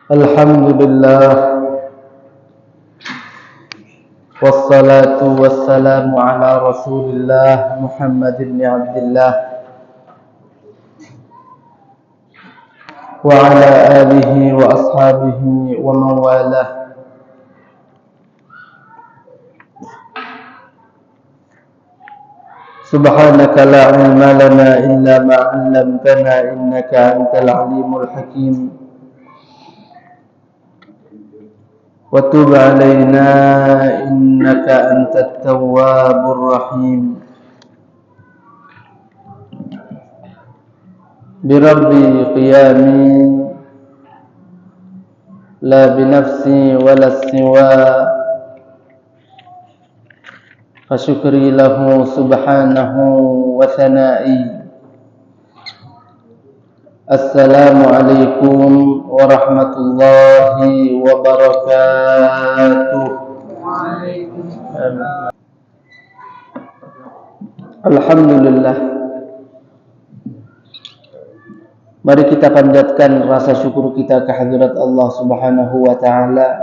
Alhamdulillah wassalatu wassalamu ala Rasulillah Muhammad ibn Abdullah wa ala alihi wa ashabihi wa man walah. Subhanaka la ilma lana illa ma 'allamtana innaka antal alimul hakim. وتب علينا إنك أنت التواب الرحيم بربي قيامي لا بنفسي ولا السوى فشكري له سبحانه وثنائي السلام عليكم ورحمة الله وبركاته. Alhamdulillah. Mari kita panjatkan rasa syukur kita kehadirat Allah Subhanahu wa ta'ala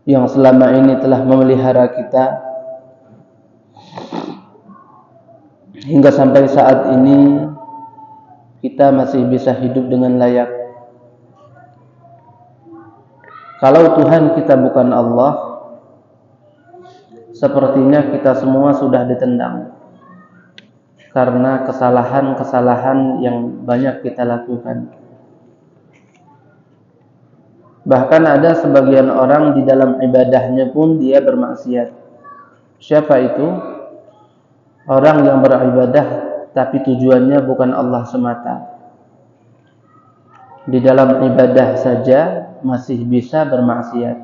yang selama ini telah memelihara kita hingga sampai saat ini kita masih bisa hidup dengan layak. Kalau Tuhan kita bukan Allah, sepertinya kita semua sudah ditendang karena kesalahan-kesalahan yang banyak kita lakukan. Bahkan ada sebagian orang di dalam ibadahnya pun dia bermaksiat. Siapa itu? Orang yang beribadah tapi tujuannya bukan Allah semata. Di dalam ibadah saja masih bisa bermaksiat.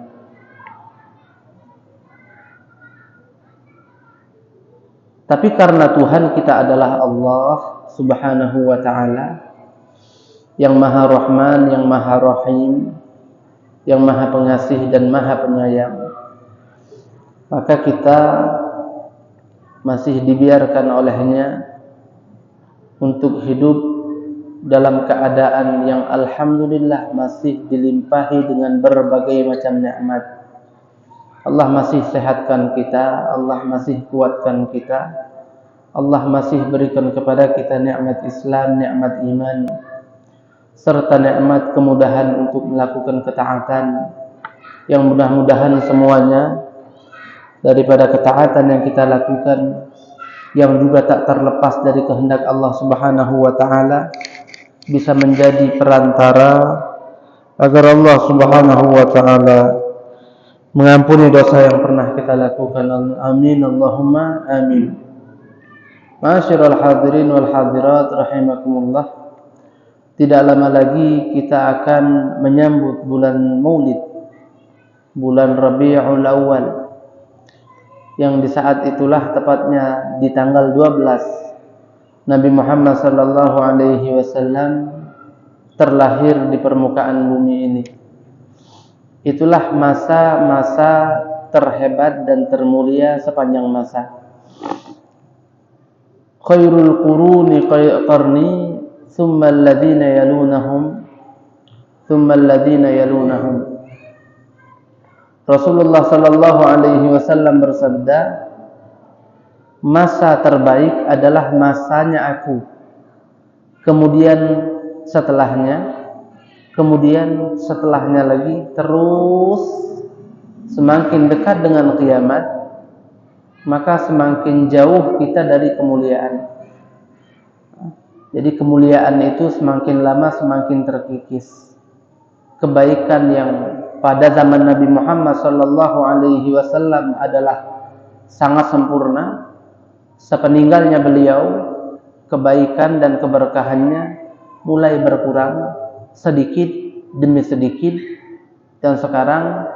Tapi karena Tuhan kita adalah Allah Subhanahu wa ta'ala yang Maha Rahman, yang Maha Rahim, yang Maha Pengasih dan Maha Penyayang, maka kita masih dibiarkan olehnya untuk hidup dalam keadaan yang alhamdulillah masih dilimpahi dengan berbagai macam nikmat. Allah masih sehatkan kita, Allah masih kuatkan kita, Allah masih berikan kepada kita nikmat Islam, nikmat iman, serta nikmat kemudahan untuk melakukan ketaatan, yang mudah-mudahan semuanya daripada ketaatan yang kita lakukan yang juga tak terlepas dari kehendak Allah Subhanahu wa ta'ala bisa menjadi perantara agar Allah Subhanahu wa ta'ala mengampuni dosa yang pernah kita lakukan. Amin Allahumma amin. Ma'asyiral hadirin wal hadirat rahimakumullah. Tidak lama lagi kita akan menyambut bulan Maulid, bulan Rabiul Awal, yang di saat itulah tepatnya di tanggal 12 Nabi Muhammad sallallahu alaihi wasallam terlahir di permukaan bumi ini. Itulah masa-masa terhebat dan termulia sepanjang masa. Khairul quruni qarni thumma alladhina yalunahum thumma alladhina yalunahum. Rasulullah sallallahu alaihi wasallam bersabda, masa terbaik adalah masanya aku. Kemudian setelahnya lagi, terus semakin dekat dengan kiamat, maka semakin jauh kita dari kemuliaan. Jadi kemuliaan itu semakin lama semakin terkikis. Kebaikan yang pada zaman Nabi Muhammad sallallahu alaihi wasallam adalah sangat sempurna. Sepeninggalnya beliau, kebaikan dan keberkahannya mulai berkurang sedikit demi sedikit, dan sekarang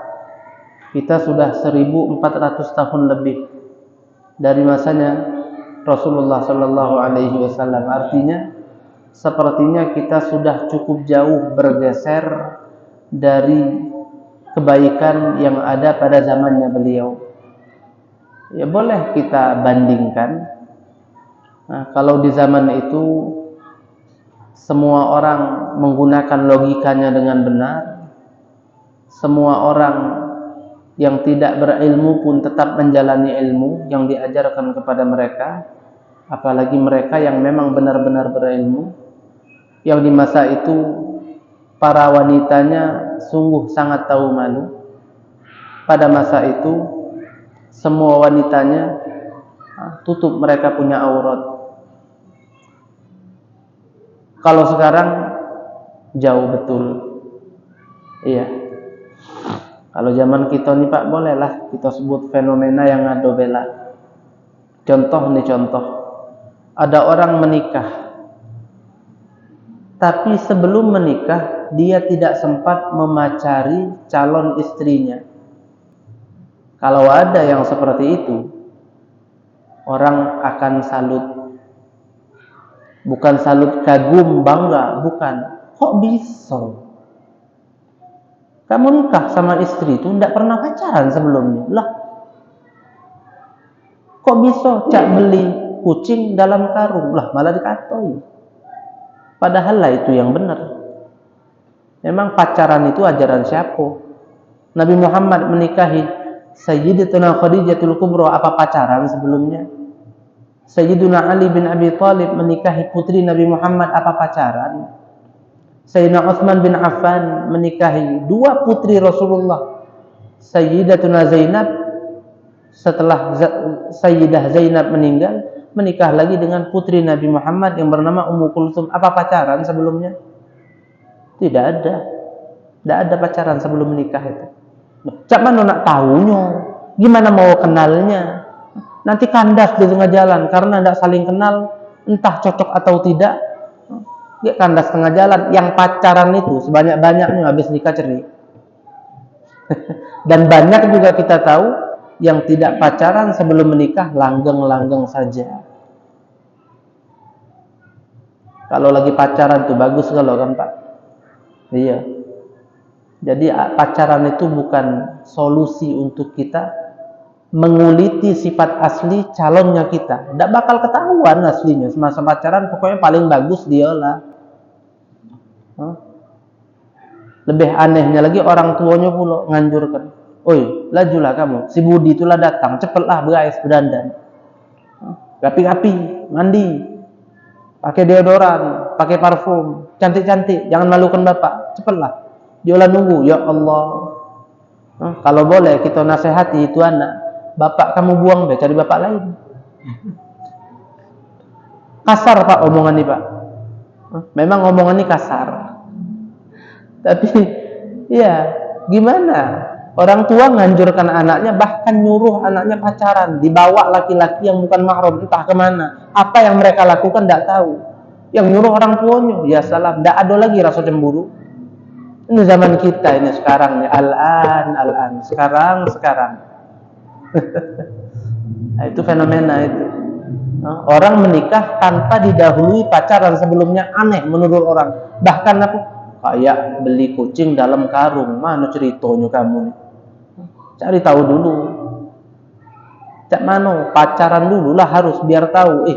kita sudah 1400 tahun lebih dari masanya Rasulullah sallallahu alaihi wasallam. Artinya sepertinya kita sudah cukup jauh bergeser dari kebaikan yang ada pada zamannya beliau. Ya boleh kita bandingkan. Nah, kalau di zaman itu semua orang menggunakan logikanya dengan benar, semua orang yang tidak berilmu pun tetap menjalani ilmu yang diajarkan kepada mereka, apalagi mereka yang memang benar-benar berilmu, yang di masa itu para wanitanya sungguh sangat tahu malu. Pada masa itu semua wanitanya tutup mereka punya aurat. Kalau sekarang jauh betul. Iya. Kalau zaman kita nih Pak, bolehlah kita sebut fenomena yang ado bela. Contoh. Ada orang menikah, tapi sebelum menikah dia tidak sempat memacari calon istrinya. Kalau ada yang seperti itu, orang akan salut. Bukan salut kagum, bangga, bukan. Kok bisa? Kamu nikah sama istri itu tidak pernah pacaran sebelumnya. Lah, kok bisa cak beli kucing dalam karung? Lah, malah dikatoi. Padahal lah itu yang benar. Memang pacaran itu ajaran siapa? Nabi Muhammad menikahi Sayyidatuna Khadijatul Kubra, apa pacaran sebelumnya? Sayyiduna Ali bin Abi Thalib menikahi putri Nabi Muhammad, apa pacaran? Sayyidina Utsman bin Affan menikahi dua putri Rasulullah, Sayyidatuna Zainab, setelah Sayyidah Zainab meninggal, menikah lagi dengan putri Nabi Muhammad yang bernama Ummu Kulsum. Apa pacaran sebelumnya? Tidak ada. Tidak ada pacaran sebelum menikah itu. Cak mana nak tahunya? Gimana mau kenalnya? Nanti kandas di tengah jalan karena tidak saling kenal, entah cocok atau tidak. Dia kandas tengah jalan. Yang pacaran itu sebanyak-banyaknya habis nikah cerai. Dan banyak juga kita tahu yang tidak pacaran sebelum menikah, langgeng-langgeng saja. Kalau lagi pacaran tuh bagus kalau kan Pak. Iya. Jadi pacaran itu bukan solusi untuk kita menguliti sifat asli calonnya kita. Tidak bakal ketahuan aslinya. Semasa pacaran pokoknya paling bagus dialah. Lebih anehnya lagi orang tuanya pula nganjurkan. Oi, lajulah kamu. Si Budi itulah datang. Cepatlah berais berdandan. Rapi-rapi, mandi. Pakai deodoran, pakai parfum. Cantik-cantik. Jangan malukan bapak. Cepatlah. Diolah nunggu. Ya Allah. Kalau boleh kita nasihati itu anak. Bapak kamu buang deh, cari bapak lain. Kasar Pak omongan ini Pak. Memang omongan ini kasar. Tapi ya gimana? Orang tua nganjurkan anaknya, bahkan nyuruh anaknya pacaran, dibawa laki-laki yang bukan mahram entah kemana. Apa yang mereka lakukan tidak tahu. Yang nyuruh orang tuanya, ya salam. Tidak ada lagi rasa cemburu. Ini zaman kita ini sekarang nih, al-an, sekarang. Nah, itu fenomena itu. Orang menikah tanpa didahului pacaran sebelumnya, aneh menurut orang. Bahkan apa? Kayak beli kucing dalam karung. Mana ceritanya kamu nih? Cari tahu dulu. Cak mano pacaran dulu lah harus biar tahu.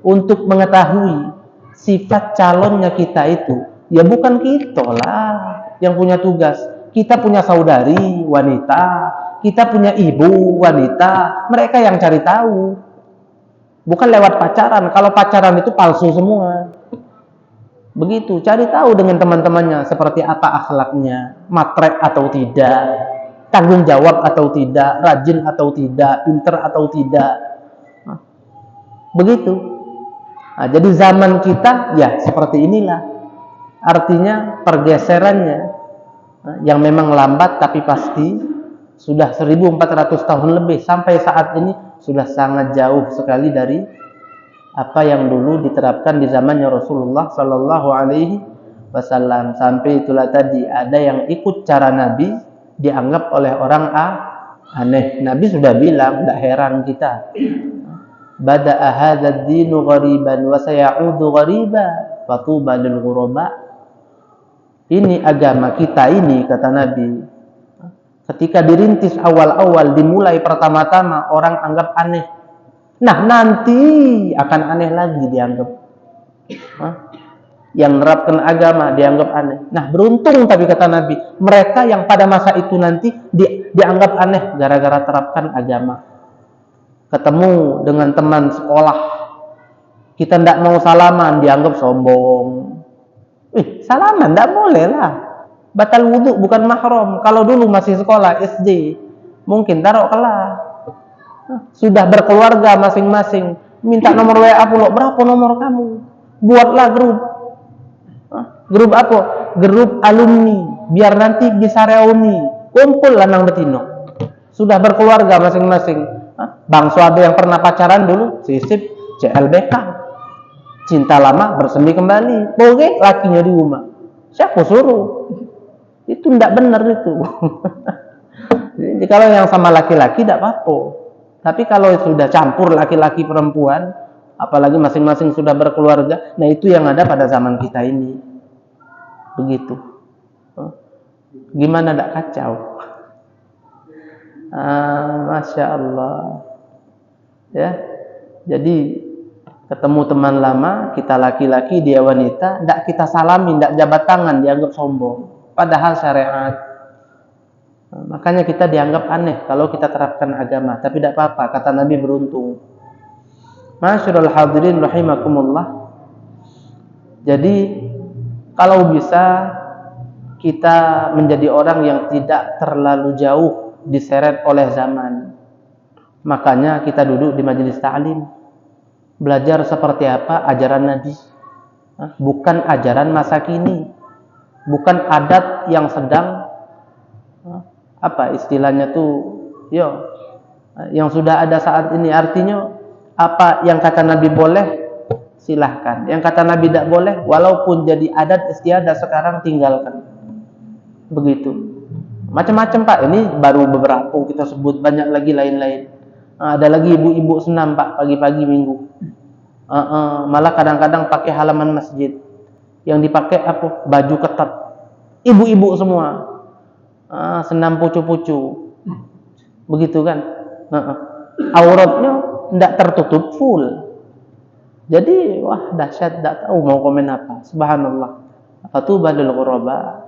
Untuk mengetahui sifat calonnya kita itu, ya bukan kita lah yang punya tugas. Kita punya saudari wanita, kita punya ibu wanita, mereka yang cari tahu. Bukan lewat pacaran. Kalau pacaran itu palsu semua. Begitu, cari tahu dengan teman-temannya seperti apa akhlaknya, matre atau tidak, tanggung jawab atau tidak, rajin atau tidak, pinter atau tidak. Begitu. Nah, jadi zaman kita ya seperti inilah. Artinya pergeserannya yang memang lambat tapi pasti sudah 1400 tahun lebih sampai saat ini sudah sangat jauh sekali dari apa yang dulu diterapkan di zamannya Rasulullah Sallallahu Alaihi Wasallam. Sampai itulah tadi ada yang ikut cara Nabi dianggap oleh orang aneh. Nabi sudah bilang, tidak heran kita. Bada'a hadzal dinu ghariban wa sayaudu ghariba fatuba lil ghuraba. Ini agama kita ini, kata Nabi, ketika dirintis awal-awal, dimulai pertama-tama, orang anggap aneh. Nah, nanti akan aneh lagi dianggap. yang menerapkan agama dianggap aneh. Nah, beruntung tapi kata Nabi, mereka yang pada masa itu nanti dianggap aneh gara-gara terapkan agama. Ketemu dengan teman sekolah, kita tidak mau salaman, dianggap sombong. Salaman tidak boleh lah. Batal wudhu, bukan mahram. Kalau dulu masih sekolah SD, mungkin taruh kelas. Sudah berkeluarga masing-masing, minta nomor WA pula, berapa nomor kamu? Buatlah grup. Grup apa? Grup alumni, biar nanti bisa reuni. Kumpul lanang betino. Sudah berkeluarga masing-masing. Bangsa ada yang pernah pacaran dulu, sisip CLBK. Cinta lama bersemi kembali. Oke, lakinya di rumah. Siapa suruh? Itu tidak benar itu. Jadi kalau yang sama laki-laki tidak apa-apa. Tapi kalau sudah campur laki-laki perempuan, apalagi masing-masing sudah berkeluarga, nah itu yang ada pada zaman kita ini. Begitu. Gimana tidak kacau? Masya Allah. Ya, jadi ketemu teman lama, kita laki-laki, dia wanita, tidak kita salami, tidak jabat tangan, dianggap sombong. Padahal syariat. Makanya kita dianggap aneh kalau kita terapkan agama. Tapi tidak apa-apa, kata Nabi, beruntung. Masyarul hadirin rahimakumullah. Jadi kalau bisa kita menjadi orang yang tidak terlalu jauh diseret oleh zaman. Makanya kita duduk di majelis ta'lim, belajar seperti apa ajaran Nabi, bukan ajaran masa kini, bukan adat yang sedang apa istilahnya tuh, yang sudah ada saat ini. Artinya apa yang kata Nabi boleh, silahkan. Yang kata Nabi tidak boleh, walaupun jadi adat istiadat sekarang, tinggalkan. Begitu. Macam-macam Pak. Ini baru beberapa kita sebut, banyak lagi lain-lain. Ada lagi ibu-ibu senam Pak, pagi-pagi minggu. Malah kadang-kadang pakai halaman masjid. Yang dipakai apa? Baju ketat. Ibu-ibu semua. Senam pucu-pucu. Begitu kan? Auratnya tidak tertutup full. Jadi wah dahsyat, tidak tahu mau komen apa. Subhanallah. Fatuba lil ghuraba.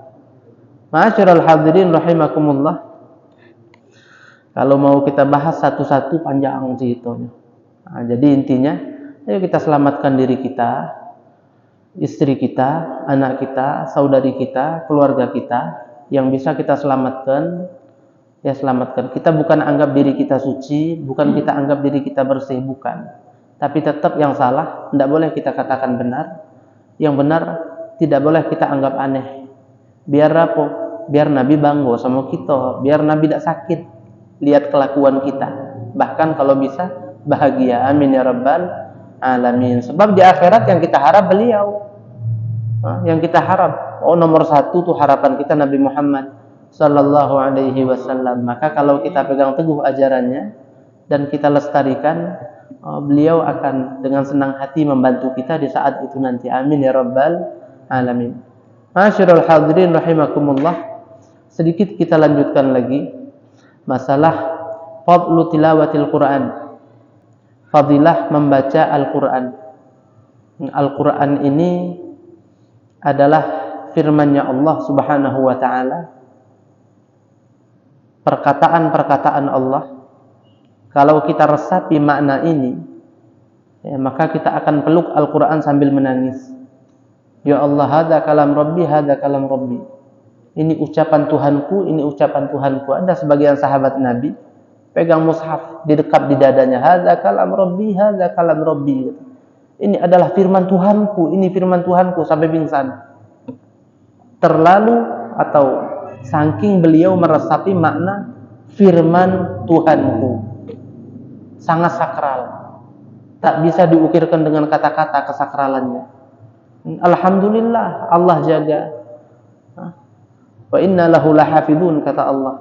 Ma'asyiral hadirin rahimakumullah. Kalau mau kita bahas satu-satu panjang ceritanya. Jadi intinya, ayo kita selamatkan diri kita, istri kita, anak kita, saudari kita, keluarga kita. Yang bisa kita selamatkan, ya selamatkan. Kita bukan anggap diri kita suci, bukan kita anggap diri kita bersih, bukan. Tapi tetap yang salah tidak boleh kita katakan benar, yang benar tidak boleh kita anggap aneh. Biar apa? Biar Nabi bangga sama kita, biar Nabi tidak sakit lihat kelakuan kita. Bahkan kalau bisa bahagia. Amin ya rabbal alamin. Sebab di akhirat yang kita harap beliau, yang kita harap, nomor satu tuh harapan kita Nabi Muhammad sallallahu alaihi wasallam. Maka kalau kita pegang teguh ajarannya dan kita lestarikan, beliau akan dengan senang hati membantu kita di saat itu nanti. Amin ya rabbal alamin. Masyarul hadirin rahimakumullah. Sedikit kita lanjutkan lagi masalah fadlu tilawatil Quran. Fadilah membaca Al-Quran. Al-Quran ini adalah firman-Nya Allah Subhanahu wa taala. Perkataan-perkataan Allah. Kalau kita resapi makna ini, maka kita akan peluk Al-Quran sambil menangis. Ya Allah, hadza kalam Rabbi, hadza kalam Rabbi. Ini ucapan Tuhanku, ini ucapan Tuhanku. Ada sebagian sahabat Nabi pegang mushaf, didekap di dadanya. Hadza kalam Rabbi, hadza kalam Rabbi. Ini adalah firman Tuhanku, ini firman Tuhanku, sampai pingsan. Terlalu atau saking beliau meresapi makna firman Tuhanku. Sangat sakral. Tak bisa diukirkan dengan kata-kata kesakralannya. Alhamdulillah, Allah jaga. Wa inna lahu lahafidun, kata Allah.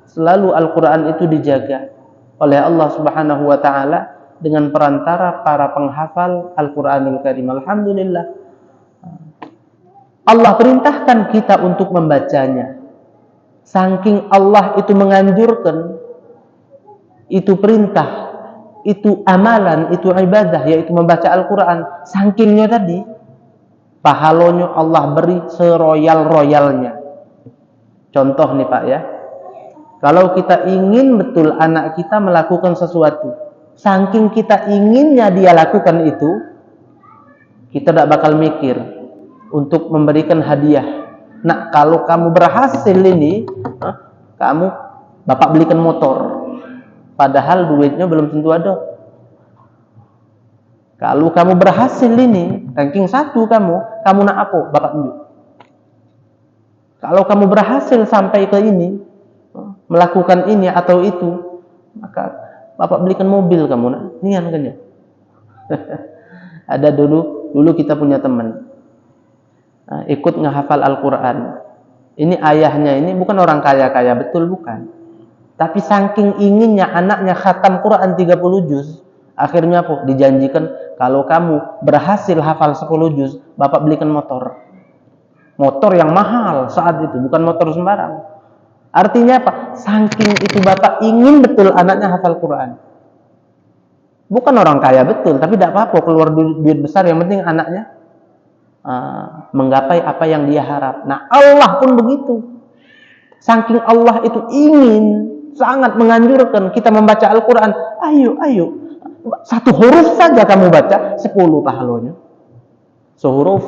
Selalu Al-Quran itu dijaga oleh Allah Subhanahu wa ta'ala dengan perantara para penghafal Al-Quranul Karim. Alhamdulillah. Allah perintahkan kita untuk membacanya. Saking Allah itu menganjurkan, itu perintah, itu amalan, itu ibadah, yaitu membaca Al-Quran. Sakingnya tadi, pahalanya Allah beri seroyal-royalnya. Contoh nih Pak ya, kalau kita ingin betul anak kita melakukan sesuatu, saking kita inginnya dia lakukan itu, kita tidak bakal mikir untuk memberikan hadiah. Nah, kalau kamu berhasil ini, Bapak belikan motor. Padahal duitnya belum tentu ada. Kalau kamu berhasil ini, ranking 1 kamu nak apa? Bapak tunjuk. Kalau kamu berhasil sampai ke ini, melakukan ini atau itu, maka Bapak belikan mobil kamu nak. Nian kan ya? Ada dulu kita punya teman, ikut ngehafal Al-Quran. Ini ayahnya ini bukan orang kaya-kaya betul, bukan. Tapi saking inginnya anaknya khatam Quran 30 juz, akhirnya apa? Dijanjikan kalau kamu berhasil hafal 10 juz, Bapak belikan motor. Motor yang mahal saat itu, bukan motor sembarang. Artinya apa? Saking itu Bapak ingin betul anaknya hafal Quran. Bukan orang kaya betul, tapi tidak apa-apa keluar duit besar, yang penting anaknya menggapai apa yang dia harap. Nah, Allah pun begitu. Saking Allah itu ingin, sangat menganjurkan kita membaca Al-Quran. Ayo, satu huruf saja kamu baca, 10 pahalanya. Sehuruf,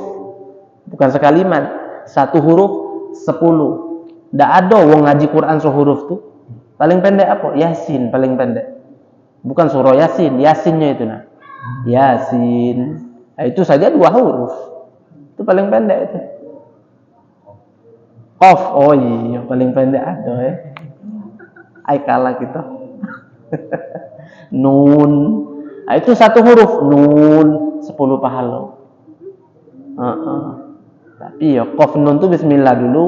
bukan sekalimat. Satu huruf, 10. Tidak ada wong ngaji Quran sehuruf tuh. Paling pendek apa? Yasin, paling pendek. Bukan surah Yasin, Yasinnya itu nah. Yasin. Nah, itu saja 2 huruf. Itu paling pendek itu. Qaf, oh iya, paling pendek ada ya. Ai kalah kita. Nun. Nah, itu 1 huruf, nun, 10 pahala. Tapi ya qaf nun tuh bismillah dulu.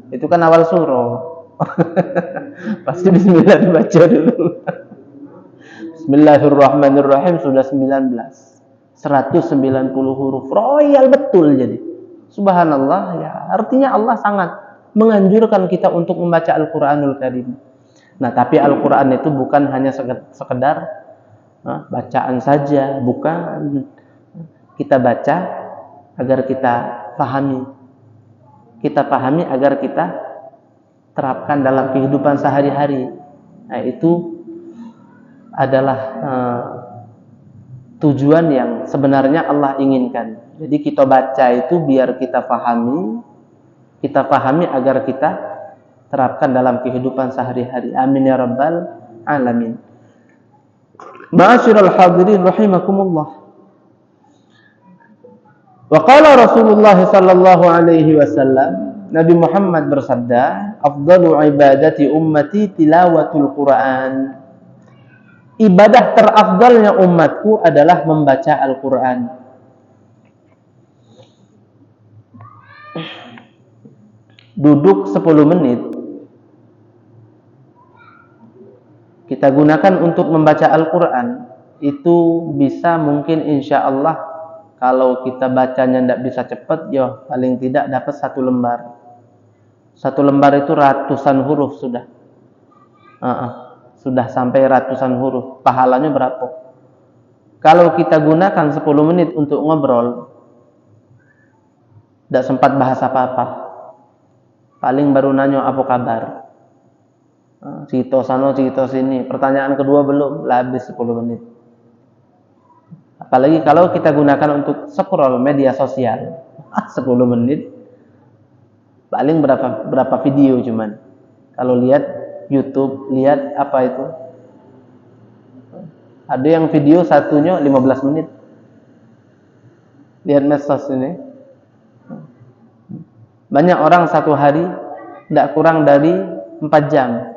Itu kan awal surah. Pasti bismillah dibaca dulu. Bismillahirrahmanirrahim sudah 19. 190 huruf. Royal betul jadi. Subhanallah ya. Artinya Allah sangat menganjurkan kita untuk membaca Al-Quranul Karim. Nah, tapi Al-Quran itu bukan hanya sekedar bacaan saja, bukan. Kita baca agar kita pahami. Kita pahami agar kita terapkan dalam kehidupan sehari-hari. Nah, itu adalah tujuan yang sebenarnya Allah inginkan. Jadi kita baca itu biar kita pahami agar kita terapkan dalam kehidupan sehari-hari. Amin ya rabbal alamin. Ma'asyiral hadirin rahimakumullah. Wa qala Rasulullah sallallahu alaihi wasallam, Nabi Muhammad bersabda, afdalu ibadati ummati tilawatul Quran. Ibadah terafdalnya umatku adalah membaca Al-Quran. Duduk 10 menit kita gunakan untuk membaca Al-Quran, itu bisa mungkin insya Allah kalau kita bacanya tidak bisa cepat, ya paling tidak dapat 1 lembar. 1 lembar itu ratusan huruf sudah. Sudah sampai ratusan huruf. Pahalanya berapa? Kalau kita gunakan 10 menit untuk ngobrol, tidak sempat bahas apa-apa. Paling baru nanya apa kabar. Cito sana, cito sini. Pertanyaan kedua belum, lah habis 10 menit. Apalagi kalau kita gunakan untuk scroll media sosial, 10 menit. Paling berapa video cuman. Kalau lihat YouTube, lihat apa itu? Ada yang video satunya 15 menit. Lihat medsos ini. Banyak orang satu hari tidak kurang dari 4 jam.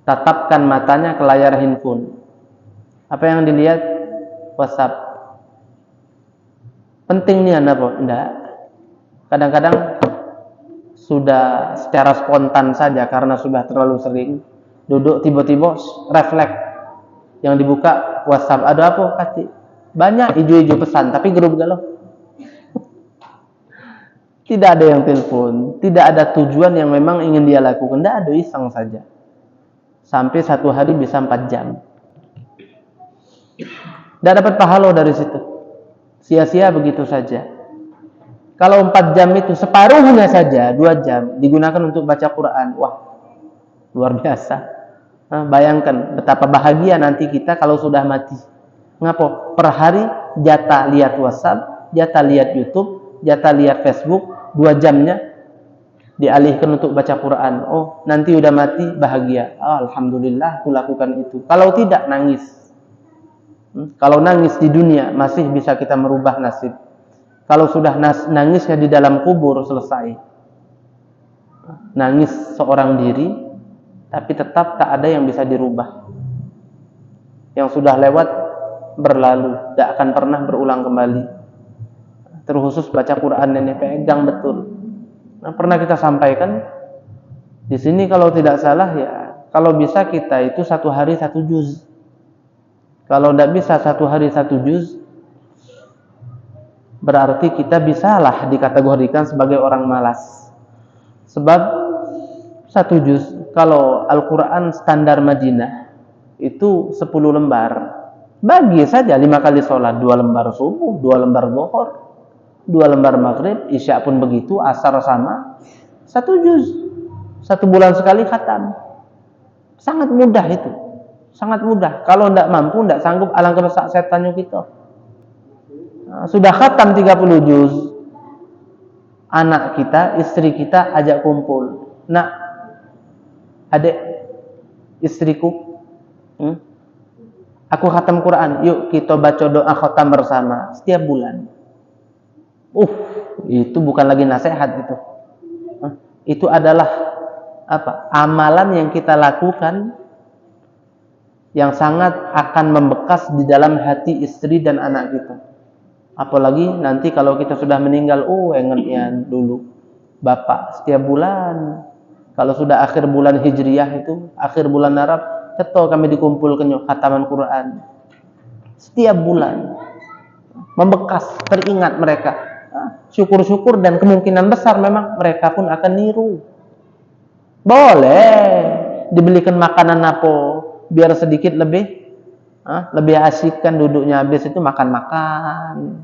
Tatapkan matanya ke layar handphone. Apa yang dilihat? WhatsApp. Penting nih apa? Enggak. Kadang-kadang sudah secara spontan saja karena sudah terlalu sering duduk, tiba-tiba refleks yang dibuka WhatsApp, ada apa kati? Banyak hijau-hijau pesan tapi grup galau. Tidak ada yang telepon, tidak ada tujuan yang memang ingin dia lakukan, tidak ada, iseng saja. Sampai 1 hari bisa 4 jam. Tidak dapat pahala dari situ. Sia-sia begitu saja. Kalau 4 jam itu separuhnya saja 2 jam digunakan untuk baca Quran, wah luar biasa. Bayangkan betapa bahagia nanti kita kalau sudah mati. Ngapa? Per hari jatah lihat WhatsApp, jatah lihat YouTube, jatah lihat Facebook, 2 jamnya dialihkan untuk baca Quran. Oh, nanti udah mati bahagia. Alhamdulillah aku lakukan itu. Kalau tidak nangis. Kalau nangis di dunia masih bisa kita merubah nasib. Kalau sudah nangisnya di dalam kubur selesai. Nangis seorang diri tapi tetap tak ada yang bisa dirubah. Yang sudah lewat berlalu, tidak akan pernah berulang kembali. Terkhusus baca Quran ini pegang betul. Pernah kita sampaikan di sini kalau tidak salah ya, kalau bisa kita itu 1 hari 1 juz. Kalau tidak bisa 1 hari 1 juz, berarti kita bisalah dikategorikan sebagai orang malas. Sebab 1 juz, kalau Al-Quran standar Madinah itu 10 lembar. Bagi saja 5 kali sholat, 2 lembar subuh, 2 lembar zuhur, 2 lembar maghrib, isya pun begitu, asar sama, 1 juz. 1 bulan sekali khatam. Sangat mudah itu. Sangat mudah. Kalau tidak mampu, tidak sanggup, alangkah besar setannya kita. Sudah khatam 30 juz. Anak kita, istri kita ajak kumpul. Nak, adik, istriku, aku khatam Quran. Yuk kita baca doa khatam bersama setiap bulan. Itu bukan lagi nasihat itu. Itu adalah apa? Amalan yang kita lakukan yang sangat akan membekas di dalam hati istri dan anak kita. Apalagi nanti kalau kita sudah meninggal, ingatnya dulu bapak setiap bulan. Kalau sudah akhir bulan Hijriyah itu, akhir bulan Arab, ceto kami dikumpulkan khataman Quran. Setiap bulan. Membekas, teringat mereka. Syukur-syukur dan kemungkinan besar memang mereka pun akan niru. Boleh dibelikan makanan apa biar sedikit lebih asik kan duduknya, habis itu makan-makan.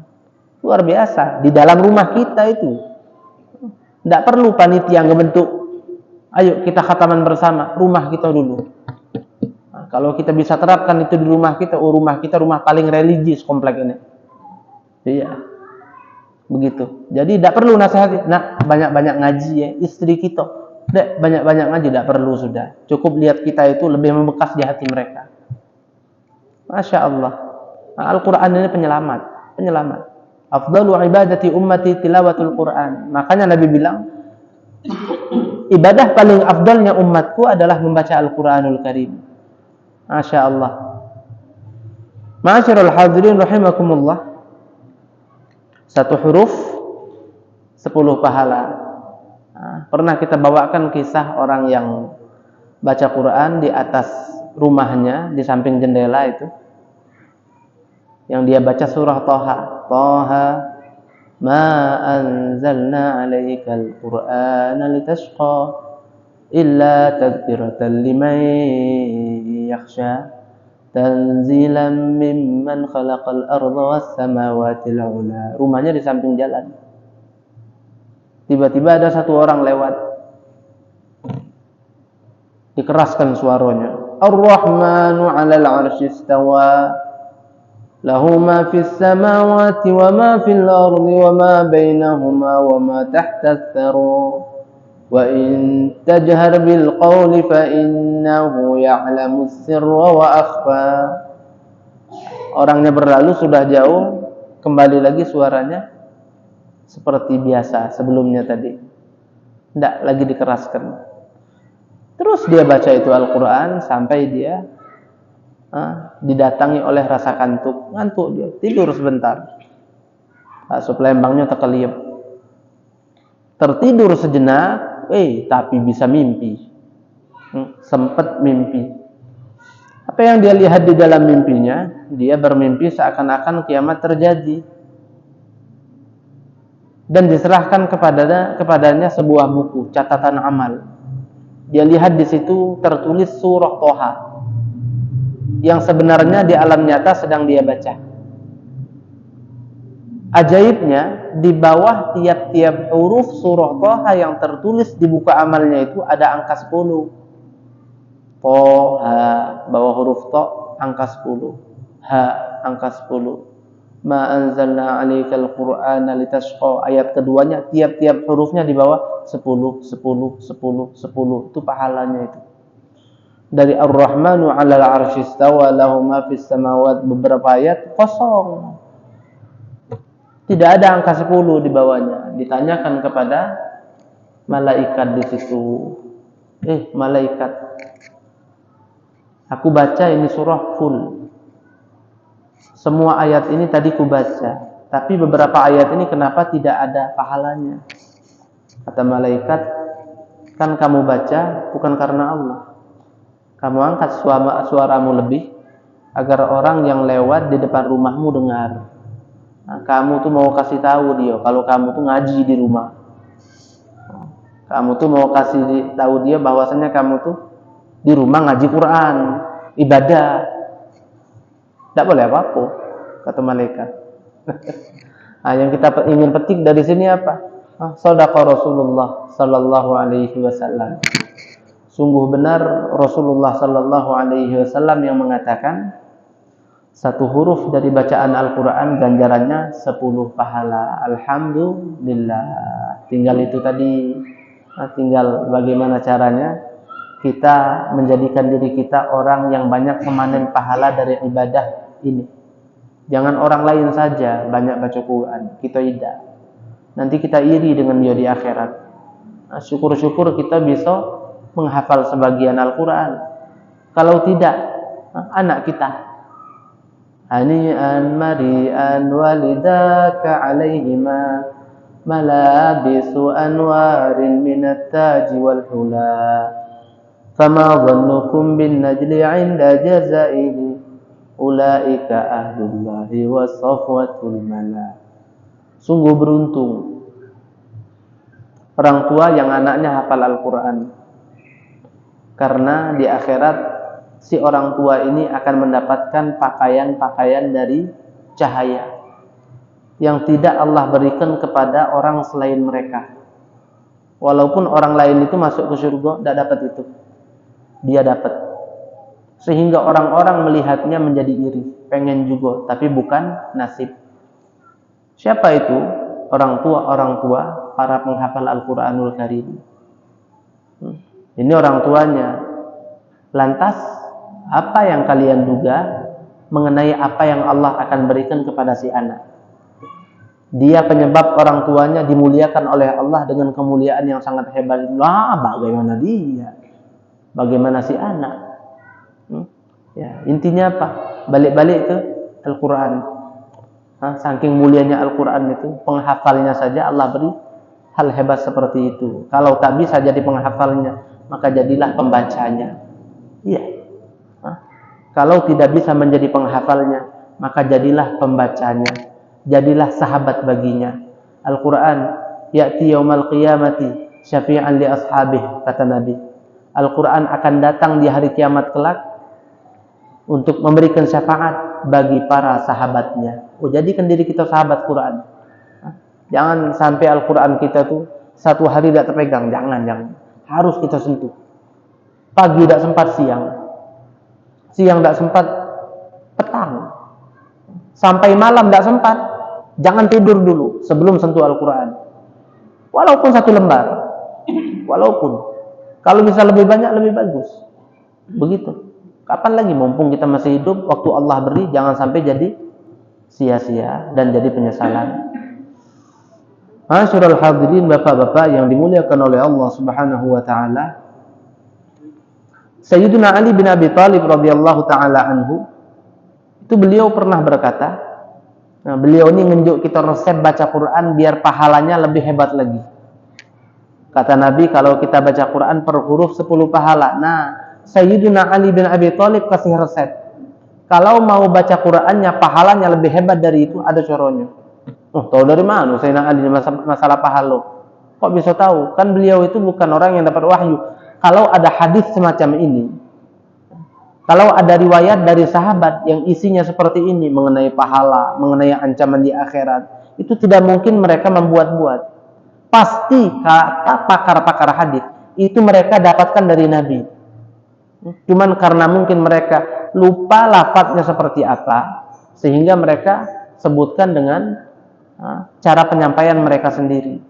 Luar biasa. Di dalam rumah kita itu. Tidak perlu panitia ngebentuk. Ayo kita khataman bersama. Rumah kita dulu. Kalau kita bisa terapkan itu di rumah kita. Rumah kita rumah paling religius komplek ini. Iya. Begitu. Jadi tidak perlu nasihat. Nak, banyak-banyak ngaji ya. Istri kita. Dek, banyak-banyak ngaji. Tidak perlu sudah. Cukup lihat kita itu lebih membekas di hati mereka. Masya Allah. Al-Quran ini penyelamat. Afdalu ibadati ummati tilawatul Quran. Makanya Nabi bilang, ibadah paling afdalnya umatku adalah membaca Al-Quranul Karim. Masya Allah. Ma'asyiral hadirin rahimakumullah. 1 huruf 10 pahala. Pernah kita bawakan kisah orang yang baca Quran di atas rumahnya, di samping jendela itu. Yang dia baca surah Thaha. Thaha ma anzalna 'alaikal Qur'ana litashqa illa tadhkiratan liman yakhsha tanzilan mimman khalaqal arda was samawati al-'ula. Rumahnya di samping jalan. Tiba-tiba ada 1 orang lewat. Dikeraskan suaranya. Ar-Rahmanu 'alal 'arsy istawa. Lahu ma fis samawati wa ma fil ardi wa ma bainahuma wa ma tahta ath-thara. Wa in tajhar bil qawli fa innahu ya'lamu as-sirra wa akhfa. Orangnya berlalu sudah jauh, kembali lagi suaranya seperti biasa sebelumnya tadi. Tidak lagi dikeraskan. Terus dia baca itu Al-Quran sampai dia didatangi oleh rasa ngantuk dia, tidur sebentar. Bakso Palembangnya terkeliap. Tertidur sejenak, tapi bisa mimpi. Sempat mimpi. Apa yang dia lihat di dalam mimpinya? Dia bermimpi seakan-akan kiamat terjadi. Dan diserahkan kepadanya sebuah buku, catatan amal. Dia lihat di situ tertulis surah Thaha. Yang sebenarnya di alam nyata sedang dia baca. Ajaibnya, di bawah tiap-tiap huruf surah Thaha yang tertulis di buku amalnya itu ada angka 10. Thaha, bawah huruf Tha, angka 10. Ha, angka 10. Ma anzalna 'alaikal Qur'ana litashqa, ayat keduanya tiap-tiap hurufnya di bawah 10, 10, 10, 10. Itu pahalanya itu. Dari Ar-Rahmanu 'alal 'arsy istawa lahu ma fis samawati, beberapa ayat kosong. Tidak ada angka 10 di bawahnya. Ditanyakan kepada malaikat di situ. Malaikat, aku baca ini surah full. Semua ayat ini tadi ku baca, tapi beberapa ayat ini kenapa tidak ada pahalanya? Kata malaikat, kan kamu baca bukan karena Allah. Kamu angkat suaramu lebih agar orang yang lewat di depan rumahmu dengar. Nah, kamu tuh mau kasih tahu dia kalau kamu tuh ngaji di rumah. Kamu tuh mau kasih tahu dia bahwasanya kamu tuh di rumah ngaji Quran, ibadah. Tidak boleh apa-apa, kata malaikat. Nah, yang kita ingin petik dari sini apa? Shadaqa Rasulullah sallallahu alaihi wasallam. Sungguh benar Rasulullah sallallahu alaihi wasallam yang mengatakan, satu huruf dari bacaan Al-Quran ganjarannya 10 pahala. Alhamdulillah. Tinggal itu tadi. Tinggal bagaimana caranya kita menjadikan diri kita orang yang banyak memanen pahala dari ibadah ini. Jangan orang lain saja banyak baca Quran, kita tidak. Nanti kita iri dengan dia di akhirat. Syukur-syukur kita bisa menghafal sebagian Al-Quran. Kalau tidak, anak kita hani'an mari'an walidaka alaihima malabisu anwarin minat taji wal hula fama dhannukum bin najli 'inda jazaihi ulaika ahlullahi wa safwatul mala. Sungguh beruntung orang tua yang anaknya hafal Al-Quran, karena di akhirat si orang tua ini akan mendapatkan pakaian-pakaian dari cahaya yang tidak Allah berikan kepada orang selain mereka. Walaupun orang lain itu masuk ke surga tidak dapat itu, dia dapat. Sehingga orang-orang melihatnya menjadi iri, pengen juga, tapi bukan nasib. Siapa itu? Orang tua para penghafal Al-Quranul Karim. Ini orang tuanya. Lantas apa yang kalian duga mengenai apa yang Allah akan berikan kepada si anak? Dia penyebab orang tuanya dimuliakan oleh Allah dengan kemuliaan yang sangat hebat. Bagaimana dia? Bagaimana si anak? Ya, intinya apa? Balik-balik ke Al-Quran. Saking mulianya Al-Quran itu, penghafalnya saja Allah beri hal hebat seperti itu. Kalau tak bisa jadi penghafalnya, maka jadilah pembacanya. Iya. Kalau tidak bisa menjadi penghafalnya, maka jadilah pembacanya. Jadilah sahabat baginya. Al-Quran ya'ti yaumal qiyamati syafi'an li ashabih, kata Nabi. Al-Quran akan datang di hari kiamat kelak untuk memberikan syafaat bagi para sahabatnya. Jadikan diri kita sahabat Quran. Jangan sampai Al-Quran kita tuh satu hari tidak terpegang. Jangan. Harus kita sentuh. Pagi tidak sempat, siang tidak sempat, petang, sampai malam tidak sempat. Jangan tidur dulu sebelum sentuh Al-Quran. Walaupun satu lembar. Walaupun. Kalau bisa lebih banyak, lebih bagus. Begitu. Kapan lagi, mumpung kita masih hidup, waktu Allah beri, jangan sampai jadi sia-sia dan jadi penyesalan. Ma'asyiral hadirin, bapak-bapak yang dimuliakan oleh Allah Subhanahu wa taala. Sayyidina Ali bin Abi Thalib radhiyallahu taala anhu, itu beliau pernah berkata, beliau ini nunjuk kita resep baca Quran biar pahalanya lebih hebat lagi. Kata Nabi, kalau kita baca Quran per huruf 10 pahala. Sayyidina Ali bin Abi Thalib kasih resep. Kalau mau baca Qurannya pahalanya lebih hebat dari itu, ada caranya. Tahu dari mana Sayyidina Ali masalah pahala? Kok bisa tahu? Kan beliau itu bukan orang yang dapat wahyu. Kalau ada hadis semacam ini, kalau ada riwayat dari sahabat yang isinya seperti ini mengenai pahala, mengenai ancaman di akhirat, itu tidak mungkin mereka membuat-buat. Pasti kata pakar-pakar hadis itu mereka dapatkan dari Nabi. Cuman karena mungkin mereka lupa lafadznya seperti apa, sehingga mereka sebutkan dengan cara penyampaian mereka sendiri.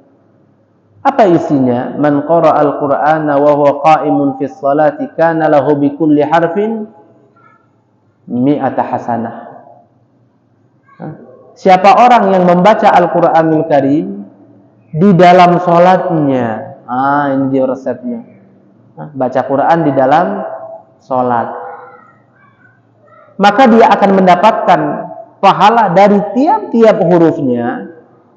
Apa isinya? Man qara'al Qur'ana wa huwa qa'imun fis salati kana lahu bi kulli harfin mi'ata hasanah. Siapa orang yang membaca Al-Qur'anul Karim di dalam salatnya, ini dia resepnya. Baca Quran di dalam salat, maka dia akan mendapatkan pahala dari tiap-tiap hurufnya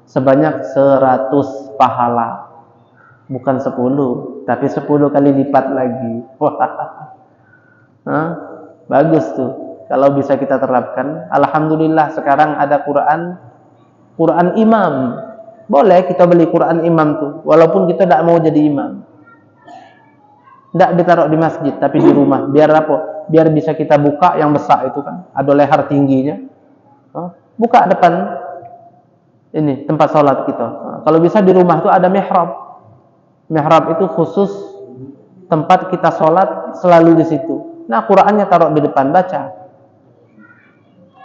sebanyak 100 pahala. Bukan 10, tapi 10 kali lipat lagi. Bagus tuh. Kalau bisa kita terapkan. Alhamdulillah sekarang ada Quran imam. Boleh kita beli Quran imam tuh, walaupun kita tidak mau jadi imam. Tidak ditaruh di masjid, tapi di rumah. Biar apa? Biar bisa kita buka yang besar itu kan. Ada leher tingginya. Buka depan ini tempat sholat kita. Kalau bisa di rumah tuh ada mihrab. Mihrab itu khusus tempat kita sholat, selalu di situ. Nah, Qurannya taruh di depan, baca.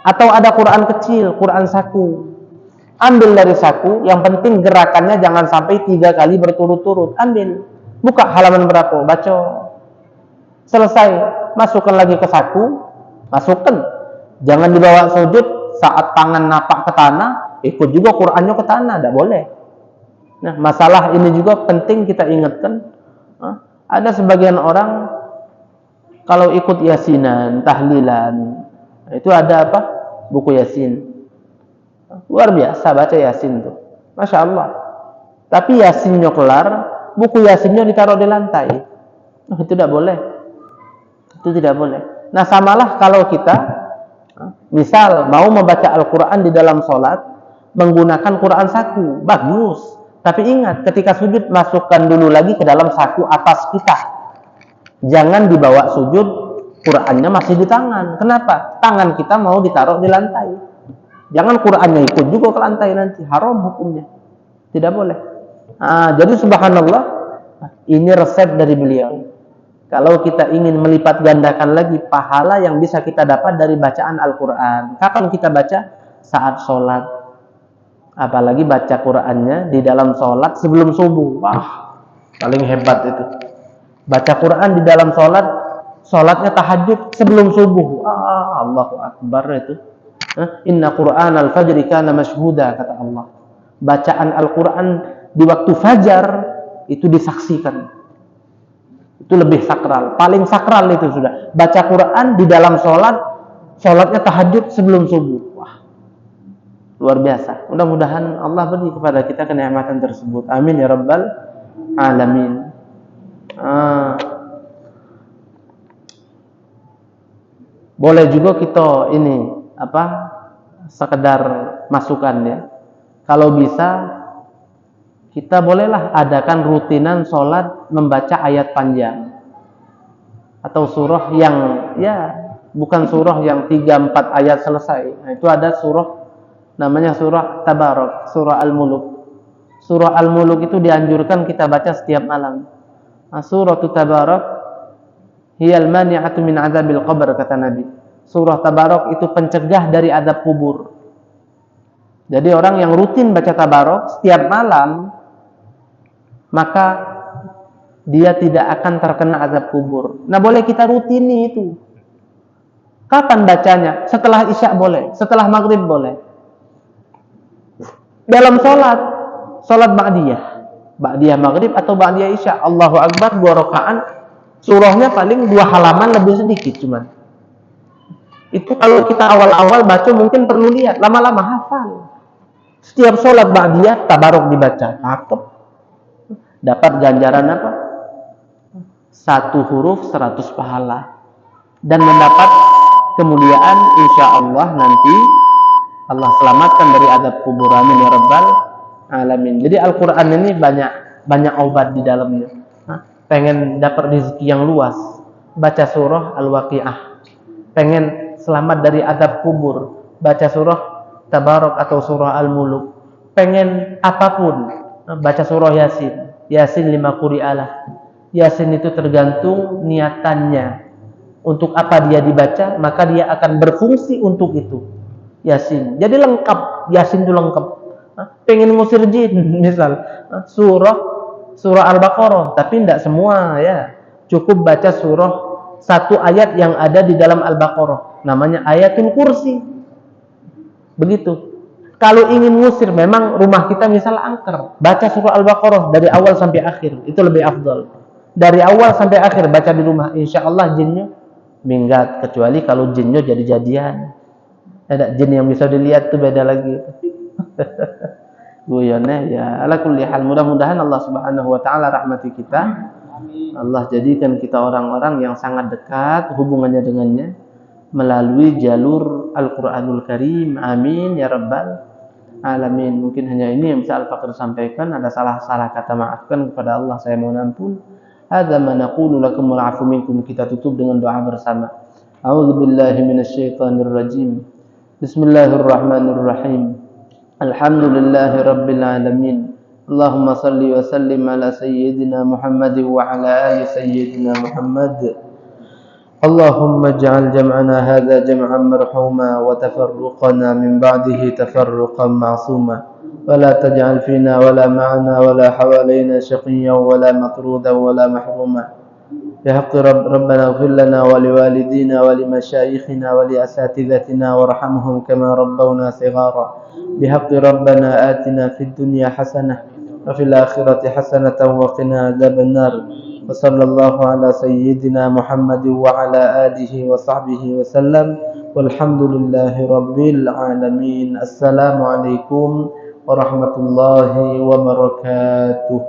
Atau ada Quran kecil, Quran saku. Ambil dari saku, yang penting gerakannya jangan sampai 3 kali berturut-turut. Ambil, buka halaman berapa, baca. Selesai, masukkan lagi ke saku, masukkan. Jangan dibawa sujud, saat tangan napak ke tanah, ikut juga Qurannya ke tanah, tidak boleh. Nah, masalah ini juga penting kita ingatkan. Ada sebagian orang kalau ikut yasinan, tahlilan, itu ada apa? Buku yasin. Luar biasa baca yasin tuh. Masya Allah. Tapi yasinnya kelar, buku yasinnya ditaruh di lantai. Itu tidak boleh. Itu tidak boleh. Nah, samalah kalau kita misal mau membaca Al-Quran di dalam sholat, menggunakan Quran saku, bagus. Tapi ingat, ketika sujud, masukkan dulu lagi ke dalam saku atas kita. Jangan dibawa sujud, Qurannya masih di tangan. Kenapa? Tangan kita mau ditaruh di lantai. Jangan Qurannya ikut juga ke lantai nanti. Haram hukumnya. Tidak boleh. Jadi subhanallah, ini resep dari beliau. Kalau kita ingin melipat gandakan lagi pahala yang bisa kita dapat dari bacaan Al-Quran. Kapan kita baca? Saat sholat. Apalagi baca Qurannya di dalam sholat sebelum subuh. Wah, paling hebat itu. Baca Quran di dalam sholat, sholatnya tahajud sebelum subuh. Allahu Akbar itu. Inna Quran al-fajri kana mashhuda, kata Allah. Bacaan Al-Quran di waktu fajar itu disaksikan. Itu lebih sakral. Paling sakral itu sudah. Baca Quran di dalam sholat, sholatnya tahajud sebelum subuh. Luar biasa. Mudah-mudahan Allah beri kepada kita kenikmatan tersebut. Amin ya rabbal alamin. Boleh juga kita ini sekedar masukan ya. Kalau bisa kita bolehlah adakan rutinan sholat membaca ayat panjang atau surah yang bukan surah yang 3-4 ayat selesai. Nah, itu ada surah namanya surah Tabarak, surah Al-Muluk. Surah Al-Muluk itu dianjurkan kita baca setiap malam. Surah Tabarak hiyal mani'atu min adzabil qabr, kata Nabi. Surah Tabarak itu pencegah dari azab kubur. Jadi orang yang rutin baca Tabarak setiap malam, maka dia tidak akan terkena azab kubur. Nah, boleh kita rutini itu. Kapan bacanya? Setelah Isya boleh, setelah Maghrib boleh. Dalam sholat ba'diyah Maghrib atau ba'diyah Isya, Allahu Akbar 2 rakaat, surahnya paling 2 halaman lebih sedikit cuman. Itu kalau kita awal-awal baca mungkin perlu lihat, lama-lama hafal. Setiap sholat ba'diyah Tabarok dibaca, cakep. Dapat ganjaran apa? 1 huruf 100 pahala. Dan mendapat kemuliaan insya Allah nanti Allah selamatkan dari azab kubur. Amin ya rabbal alamin. Jadi Al-Quran ini banyak obat di dalamnya. Pengen dapat rezeki yang luas, baca surah Al-Waqi'ah. Pengen selamat dari azab kubur, baca surah Tabarak atau surah Al-Muluk. pengen apapun, baca surah Yasin. Yasin 5 quri'alah. Yasin itu tergantung niatannya. Untuk apa dia dibaca, maka dia akan berfungsi untuk itu. Yasin. Jadi lengkap, Yasin itu lengkap. Pengen ngusir jin, misal surah Al-Baqarah, tapi tidak semua ya. Cukup baca surah satu ayat yang ada di dalam Al-Baqarah, namanya ayatul kursi. Begitu. Kalau ingin ngusir, memang rumah kita misal angker, baca surah Al-Baqarah dari awal sampai akhir, itu lebih afdal. Dari awal sampai akhir baca di rumah, insya Allah jinnya minggat, kecuali kalau jinnya jadi-jadian. Ada jin yang bisa dilihat tuh beda lagi. Guyonnya ya, ala kulli hal, mudah-mudahan Allah Subhanahu wa taala rahmati kita. Allah jadikan kita orang-orang yang sangat dekat hubungannya dengannya melalui jalur Al-Qur'anul Karim. Amin ya rabbal alamin. Mungkin hanya ini yang bisa Al-Faqir sampaikan. Ada salah-salah kata, maafkan kepada Allah, saya mohon ampun. Hadza ma naqulu lakum wal 'afu minkum. Kita tutup dengan doa bersama. A'udzubillahi minasyaitonir rajim. Bismillahirrahmanirrahim. Alhamdulillahi rabbil alamin. Allahumma salli wa sallim ala sayyidina Muhammad wa ala ali sayyidina Muhammad. اللهم اجعل جمعنا هذا جمعا مرحوما وتفرقنا من بعده تفرقا معصوما ولا تجعل فينا ولا معنا ولا حوالينا شقيا ولا مطرودا ولا محروما بحق ربنا اغفر لنا ولوالدينا ولمشايخنا ولأساتذتنا وارحمهم كما ربونا صغارا بحق ربنا آتنا في الدنيا حسنة وفي الآخرة حسنة وقنا عذاب النار وصلى الله على سيدنا محمد وعلى آله وصحبه وسلم والحمد لله رب العالمين. السلام عليكم ورحمة الله وبركاته.